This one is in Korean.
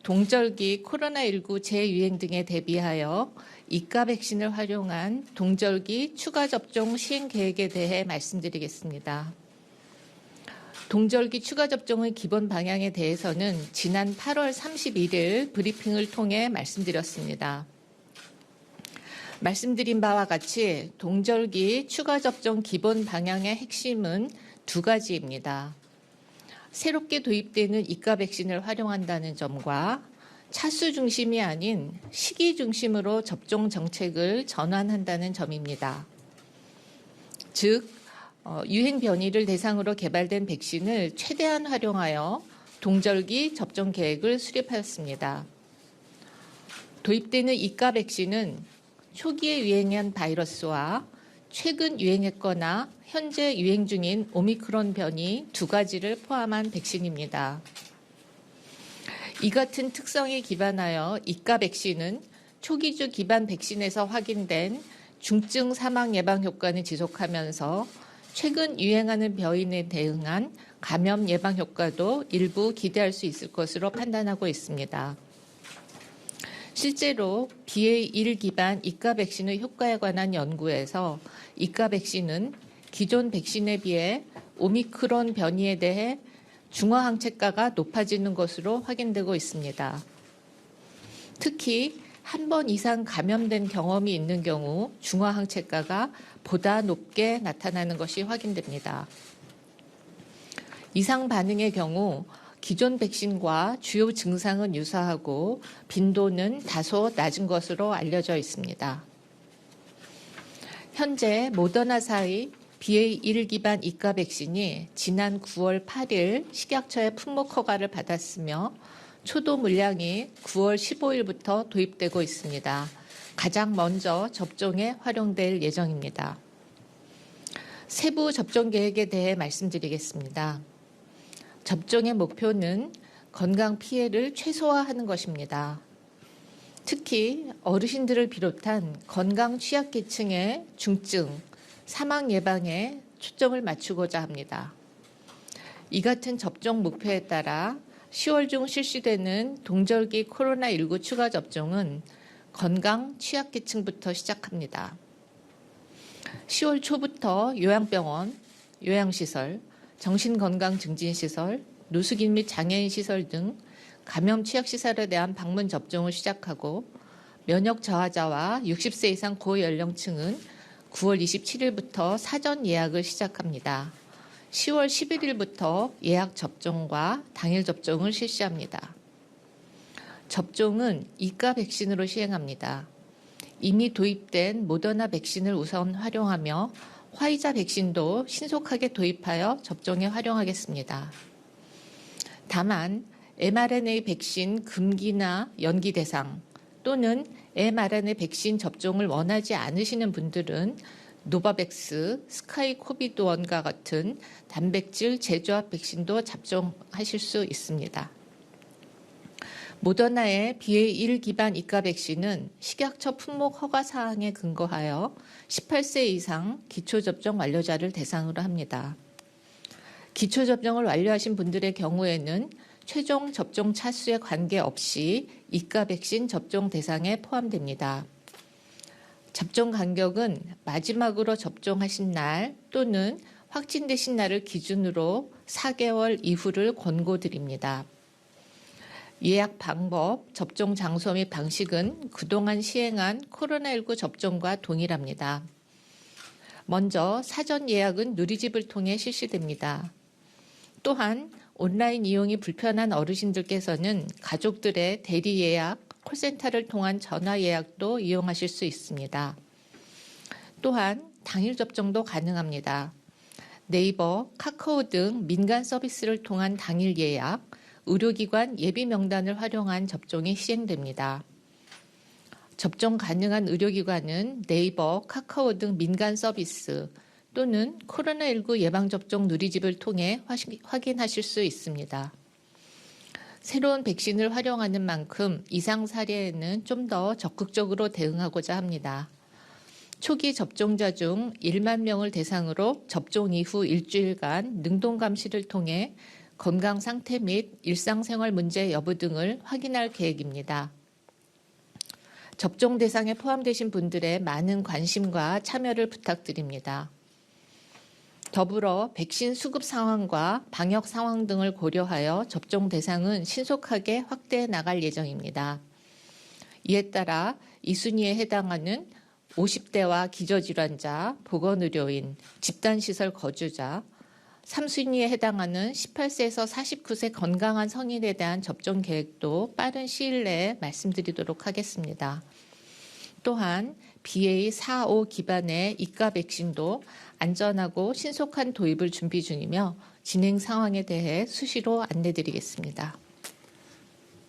동절기 코로나19 재유행 등에 대비하여 이가 백신을 활용한 동절기 추가 접종 시행 계획에 대해 말씀드리겠습니다. 동절기 추가 접종의 기본 방향에 대해서는 지난 8월 31일 브리핑을 통해 말씀드렸습니다. 말씀드린 바와 같이 동절기 추가 접종 기본 방향의 핵심은 두 가지입니다. 새롭게 도입되는 이가 백신을 활용한다는 점과 차수 중심이 아닌 시기 중심으로 접종 정책을 전환한다는 점입니다. 즉, 유행 변이를 대상으로 개발된 백신을 최대한 활용하여 동절기 접종 계획을 수립하였습니다. 도입되는 이가 백신은 초기에 유행한 바이러스와 최근 유행했거나 현재 유행 중인 오미크론 변이 두 가지를 포함한 백신입니다. 이 같은 특성에 기반하여 이가 백신은 초기주 기반 백신에서 확인된 중증 사망 예방 효과는 지속하면서 최근 유행하는 변이에 대응한 감염 예방 효과도 일부 기대할 수 있을 것으로 판단하고 있습니다. 실제로 BA.1 기반 이가 백신의 효과에 관한 연구에서 이가 백신은 기존 백신에 비해 오미크론 변이에 대해 중화항체가가 높아지는 것으로 확인되고 있습니다. 특히 한 번 이상 감염된 경험이 있는 경우 중화항체가가 보다 높게 나타나는 것이 확인됩니다. 이상 반응의 경우 기존 백신과 주요 증상은 유사하고 빈도는 다소 낮은 것으로 알려져 있습니다. 현재 모더나사의 BA.1 기반 이가 백신이 지난 9월 8일 식약처의 품목 허가를 받았으며 초도 물량이 9월 15일부터 도입되고 있습니다. 가장 먼저 접종에 활용될 예정입니다. 세부 접종 계획에 대해 말씀드리겠습니다. 접종의 목표는 건강 피해를 최소화하는 것입니다. 특히 어르신들을 비롯한 건강 취약계층의 중증, 사망 예방에 초점을 맞추고자 합니다. 이 같은 접종 목표에 따라 10월 중 실시되는 동절기 코로나19 추가 접종은 건강 취약계층부터 시작합니다. 10월 초부터 요양병원, 요양시설, 정신건강증진시설, 노숙인 및 장애인 시설 등 감염 취약시설에 대한 방문 접종을 시작하고 면역 저하자와 60세 이상 고연령층은 9월 27일부터 사전 예약을 시작합니다. 10월 11일부터 예약 접종과 당일 접종을 실시합니다. 접종은 이가 백신으로 시행합니다. 이미 도입된 모더나 백신을 우선 활용하며 화이자 백신도 신속하게 도입하여 접종에 활용하겠습니다. 다만 mRNA 백신 금기나 연기 대상 또는 mRNA 백신 접종을 원하지 않으시는 분들은 노바백스, 스카이코비드1과 같은 단백질 재조합 백신도 접종하실 수 있습니다. 모더나의 BA.1 기반 이가 백신은 식약처 품목 허가 사항에 근거하여 18세 이상 기초접종 완료자를 대상으로 합니다. 기초접종을 완료하신 분들의 경우에는 최종 접종 차수에 관계없이 이가 백신 접종 대상에 포함됩니다. 접종 간격은 마지막으로 접종하신 날 또는 확진되신 날을 기준으로 4개월 이후를 권고드립니다. 예약 방법, 접종 장소 및 방식은 그동안 시행한 코로나19 접종과 동일합니다. 먼저 사전 예약은 누리집을 통해 실시됩니다. 또한 온라인 이용이 불편한 어르신들께서는 가족들의 대리 예약, 콜센터를 통한 전화 예약도 이용하실 수 있습니다. 또한 당일 접종도 가능합니다. 네이버, 카카오 등 민간 서비스를 통한 당일 예약, 의료기관 예비 명단을 활용한 접종이 시행됩니다. 접종 가능한 의료기관은 네이버, 카카오 등 민간 서비스 또는 코로나19 예방접종 누리집을 통해 확인하실 수 있습니다. 새로운 백신을 활용하는 만큼 이상 사례에는 좀 더 적극적으로 대응하고자 합니다. 초기 접종자 중 1만 명을 대상으로 접종 이후 일주일간 능동 감시를 통해 건강 상태 및 일상생활 문제 여부 등을 확인할 계획입니다. 접종 대상에 포함되신 분들의 많은 관심과 참여를 부탁드립니다. 더불어 백신 수급 상황과 방역 상황 등을 고려하여 접종 대상은 신속하게 확대해 나갈 예정입니다. 이에 따라 2순위에 해당하는 50대와 기저질환자, 보건의료인, 집단시설 거주자, 3순위에 해당하는 18세에서 49세 건강한 성인에 대한 접종 계획도 빠른 시일 내에 말씀드리도록 하겠습니다. 또한 BA.4, 5 기반의 이가 백신도 안전하고 신속한 도입을 준비 중이며 진행 상황에 대해 수시로 안내드리겠습니다.